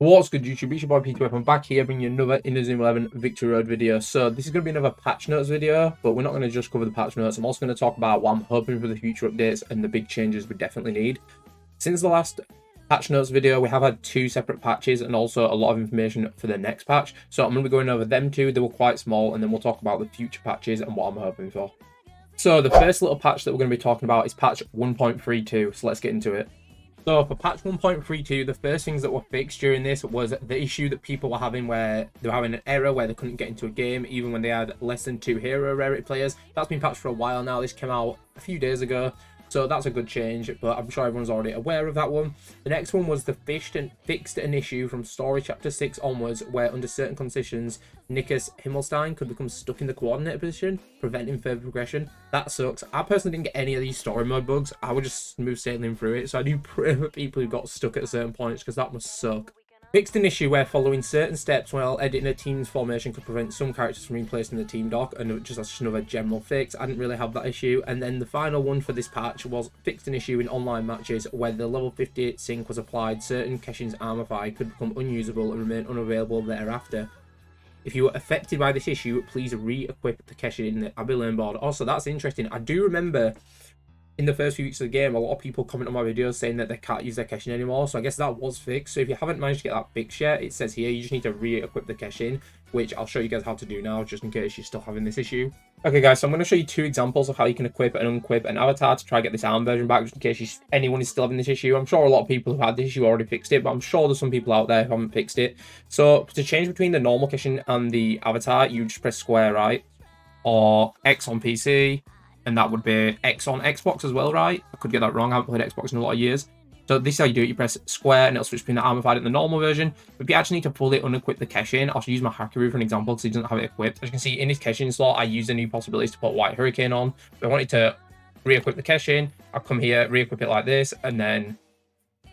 What's good, YouTube? It's your boy P2F. I'm back here bringing you another Inazuma 11 Victory Road video. So this is going to be another patch notes video, but we're not going to just cover the patch notes. I'm also going to talk about what I'm hoping for the future updates and the big changes we definitely need. Since the last patch notes video, we have had 2 separate patches and also a lot of information for the next patch. So I'm going to be going over them 2. They were quite small, and then we'll talk about the future patches and what I'm hoping for. So the first little patch that we're going to be talking about is patch 1.32. So let's get into it. So for patch 1.32, the first things that were fixed during this was the issue that people were having where they were having an error where they couldn't get into a game even when they had less than 2 hero rarity players. That's been patched for a while now. This came out a few days ago, so that's a good change, but I'm sure everyone's already aware of that one. The next one was the fixed an issue from story chapter 6 onwards where under certain conditions Nickus Himmelstein could become stuck in the coordinator position, preventing further progression. That sucks. I personally didn't get any of these story mode bugs. I would just smooth sailing through it, so I do pray for people who got stuck at certain points because that must suck. Fixed an issue where following certain steps while editing a team's formation could prevent some characters from being placed in the team dock, and just another general fix. I didn't really have that issue. And then the final one for this patch was fixed an issue in online matches where the level 58 sync was applied. Certain Keshin's armor fire could become unusable and remain unavailable thereafter. If you were affected by this issue, please re-equip the Keshin in the Abbey Lane board. Also, that's interesting. I do remember in the first few weeks of the game, a lot of people comment on my videos saying that they can't use their Keshin anymore. So I guess that was fixed. So if you haven't managed to get that fixed yet, it says here you just need to re-equip the Keshin, which I'll show you guys how to do now, just in case you're still having this issue. Okay, guys, so I'm going to show you 2 examples of how you can equip and unequip an avatar to try and get this ARM version back, just in case anyone is still having this issue. I'm sure a lot of people who've had this issue already fixed it, but I'm sure there's some people out there who haven't fixed it. So to change between the normal Keshin and the avatar, you just press square, right? Or X on PC. And that would be X on Xbox as well, right? I could get that wrong. I haven't played Xbox in a lot of years. So this is how you do it. You press square and it'll switch between the armorified and the normal version. But if you actually need to fully unequip the Keshin, I'll use my Hakiru for an example because he doesn't have it equipped. As you can see, in his Keshin slot, I use the new possibilities to put White Hurricane on. If I wanted to re-equip the Keshin, I'll come here, re-equip it like this, and then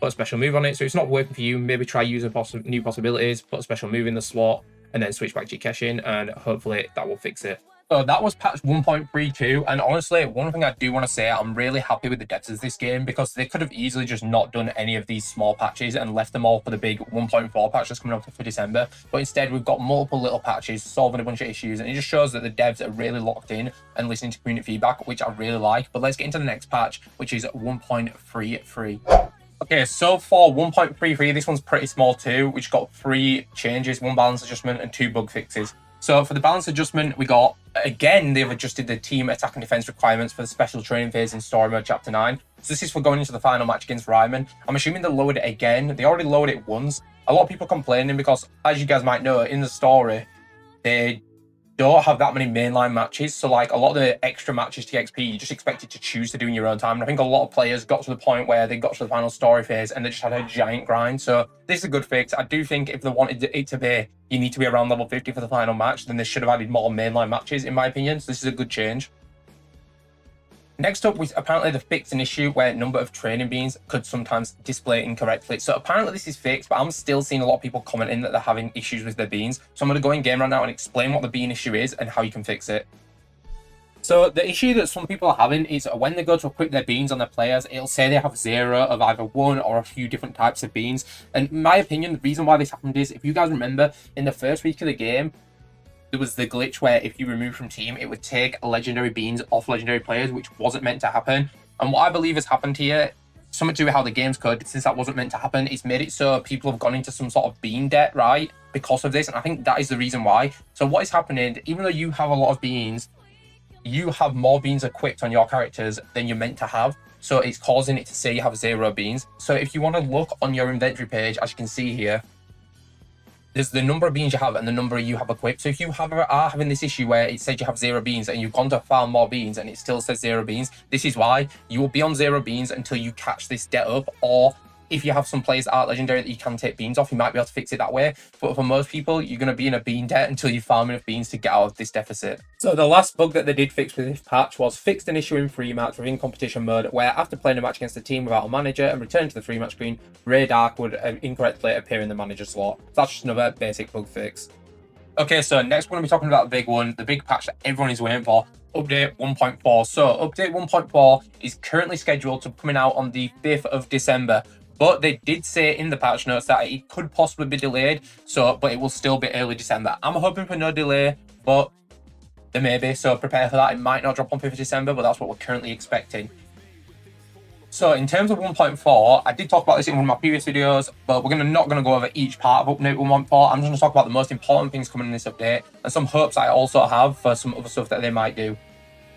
put a special move on it. So it's not working for you, maybe try using new possibilities, put a special move in the slot, and then switch back to your Keshin, and hopefully that will fix it. So that was patch 1.32, and honestly, one thing I do want to say, I'm really happy with the devs of this game because they could have easily just not done any of these small patches and left them all for the big 1.4 patch that's coming up for December. But instead, we've got multiple little patches solving a bunch of issues, and it just shows that the devs are really locked in and listening to community feedback, which I really like. But let's get into the next patch, which is 1.33. Okay, so for 1.33, this one's pretty small too, which got 3 changes, 1 balance adjustment and 2 bug fixes. So for the balance adjustment, we got, again, they've adjusted the team attack and defense requirements for the special training phase in story mode chapter 9. So this is for going into the final match against Ryman. I'm assuming they lowered it again. They already lowered it once. A lot of people complaining because, as you guys might know, in the story, they don't have that many mainline matches. So like a lot of the extra matches to XP, you just expected to choose to do in your own time. And I think a lot of players got to the point where they got to the final story phase and they just had a giant grind. So this is a good fix. I do think if they wanted it to be, you need to be around level 50 for the final match, then they should have added more mainline matches, in my opinion. So this is a good change. Next up was apparently the fixed an issue where number of training beans could sometimes display incorrectly. So apparently this is fixed, but I'm still seeing a lot of people commenting that they're having issues with their beans. So I'm going to go in game right now and explain what the bean issue is and how you can fix it. So the issue that some people are having is when they go to equip their beans on their players, it'll say they have 0 of either 1 or a few different types of beans. And in my opinion, the reason why this happened is, if you guys remember, in the first week of the game, there was the glitch where if you remove from team, it would take legendary beans off legendary players, which wasn't meant to happen. And what I believe has happened here, something to do with how the game's coded, since that wasn't meant to happen, it's made it so people have gone into some sort of bean debt, right? Because of this, and I think that is the reason why. So what is happening, even though you have a lot of beans, you have more beans equipped on your characters than you're meant to have. So it's causing it to say you have 0 beans. So if you want to look on your inventory page, as you can see here, there's the number of beans you have and the number you have equipped. So if you are having this issue where it says you have 0 beans and you've gone to farm more beans and it still says 0 beans, this is why you will be on 0 beans until you catch this debt up. Or if you have some players that are legendary that you can take beans off, you might be able to fix it that way. But for most people, you're going to be in a bean debt until you farm enough beans to get out of this deficit. So the last bug that they did fix with this patch was fixed an issue in free match within competition mode, where after playing a match against a team without a manager and returning to the free match screen, Ray Dark would incorrectly appear in the manager slot. That's just another basic bug fix. Okay, so next we're going to be talking about the big one, the big patch that everyone is waiting for, update 1.4. So update 1.4 is currently scheduled to be coming out on the 5th of December. But they did say in the patch notes that it could possibly be delayed, but it will still be early December. I'm hoping for no delay, but there may be, so prepare for that. It might not drop on 5th of December, but that's what we're currently expecting. So in terms of 1.4, I did talk about this in one of my previous videos, but we're not going to go over each part of update 1.4. I'm just going to talk about the most important things coming in this update and some hopes I also have for some other stuff that they might do.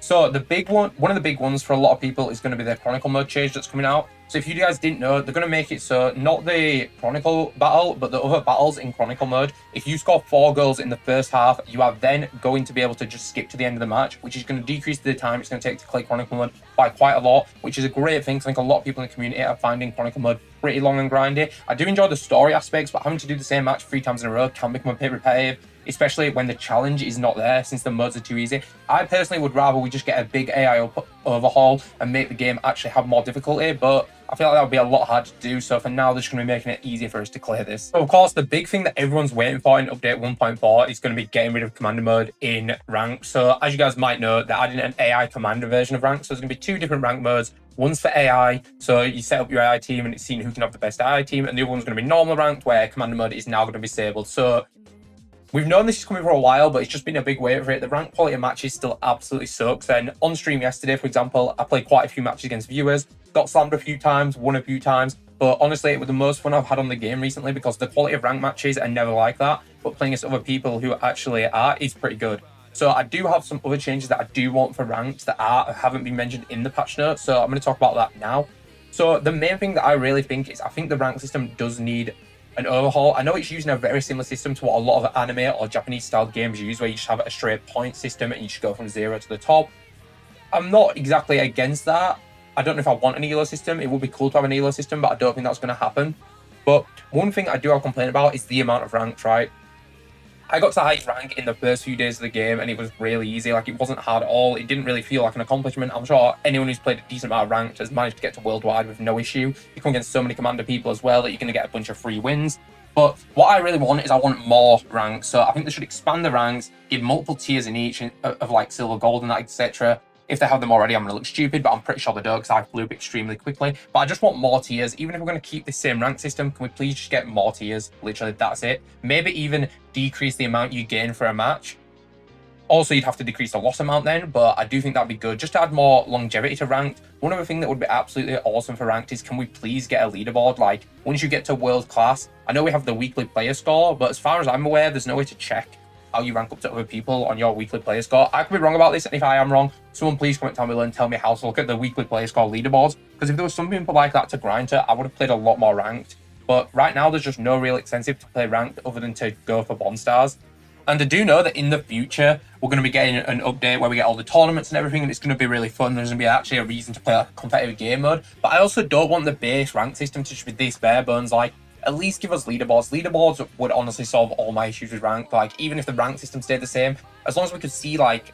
So the big one of the big ones for a lot of people is going to be the Chronicle mode change that's coming out. So if you guys didn't know, they're going to make it so not the Chronicle battle, but the other battles in Chronicle mode. If you score 4 goals in the first half, you are then going to be able to just skip to the end of the match, which is going to decrease the time it's going to take to play Chronicle mode by quite a lot, which is a great thing. I think a lot of people in the community are finding Chronicle mode pretty long and grindy. I do enjoy the story aspects, but having to do the same match 3 times in a row can become a bit repetitive, especially when the challenge is not there since the modes are too easy. I personally would rather we just get a big AI overhaul and make the game actually have more difficulty, but I feel like that would be a lot hard to do, so for now they're just going to be making it easier for us to clear this. So of course, the big thing that everyone's waiting for in update 1.4 is going to be getting rid of commander mode in rank. So as you guys might know, they're adding an AI commander version of rank, so there's going to be 2 different rank modes. One's for AI, so you set up your AI team and it's seeing who can have the best AI team, and the other one's going to be normal ranked, where commander mode is now going to be disabled. So we've known this is coming for a while, but it's just been a big wait for it. The rank quality of matches still absolutely sucks. And on stream yesterday, for example, I played quite a few matches against viewers, got slammed a few times, won a few times, but honestly, it was the most fun I've had on the game recently because the quality of rank matches are never like that, but playing against other people who actually are is pretty good. So I do have some other changes that I do want for ranked that haven't been mentioned in the patch notes, so I'm going to talk about that now. So the main thing that I really think is I think the rank system does need an overhaul. I know it's using a very similar system to what a lot of anime or Japanese style games use, where you just have a straight point system and you just go from 0 to the top. I'm not exactly against that. I don't know if I want an elo system. It would be cool to have an elo system, but I don't think that's going to happen. But one thing I do have a complaint about is the amount of ranks, right? I got to highest rank in the first few days of the game and it was really easy. Like, it wasn't hard at all. It didn't really feel like an accomplishment. I'm sure anyone who's played a decent amount of ranked has managed to get to worldwide with no issue. You come against so many commander people as well that you're going to get a bunch of free wins. But what I really want is I want more ranks. So I think they should expand the ranks, give multiple tiers in each of like silver, gold and that, etc. If they have them already, I'm going to look stupid, but I'm pretty sure they don't because I flew up extremely quickly. But I just want more tiers. Even if we're going to keep the same rank system, can we please just get more tiers? Literally, that's it. Maybe even decrease the amount you gain for a match. Also, you'd have to decrease the loss amount then, but I do think that'd be good. Just to add more longevity to ranked. One other thing that would be absolutely awesome for ranked is, can we please get a leaderboard? Like, once you get to world class, I know we have the weekly player score, but as far as I'm aware, there's no way to check how you rank up to other people on your weekly player score. I could be wrong about this, and if I am wrong, someone please comment down below and tell me how to look at the weekly player score leaderboards, because if there was something like that to grind to, I would have played a lot more ranked. But right now, there's just no real incentive to play ranked other than to go for bond stars. And I do know that in the future, we're going to be getting an update where we get all the tournaments and everything, and it's going to be really fun. There's going to be actually a reason to play like a competitive game mode. But I also don't want the base rank system to just be this bare bones. Like, at least give us leaderboards. Leaderboards would honestly solve all my issues with rank. Like, even if the rank system stayed the same, as long as we could see like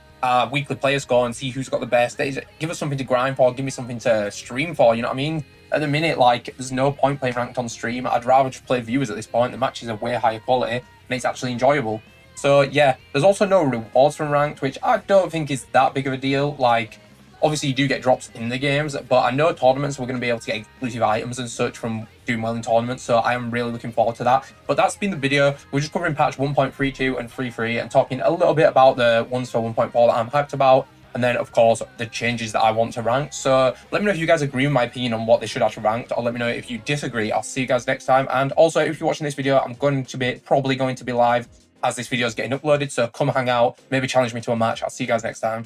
weekly player score and see who's got the best, give us something to grind for, give me something to stream for, you know what I mean? At the minute, like, there's no point playing ranked on stream. I'd rather just play viewers at this point. The matches are way higher quality and it's actually enjoyable. So yeah, there's also no rewards from ranked, which I don't think is that big of a deal. Like, obviously you do get drops in the games, but I know tournaments we're going to be able to get exclusive items and such from doing well in tournaments, so I am really looking forward to that. But that's been the video. We're just covering patch 1.32 and 3.3 and talking a little bit about the ones for 1.4 that I'm hyped about, and then of course the changes that I want to rank. So let me know if you guys agree with my opinion on what they should actually rank, or let me know if you disagree. I'll see you guys next time. And also, if you're watching this video, I'm probably going to be live as this video is getting uploaded, so come hang out, maybe challenge me to a match. I'll see you guys next time.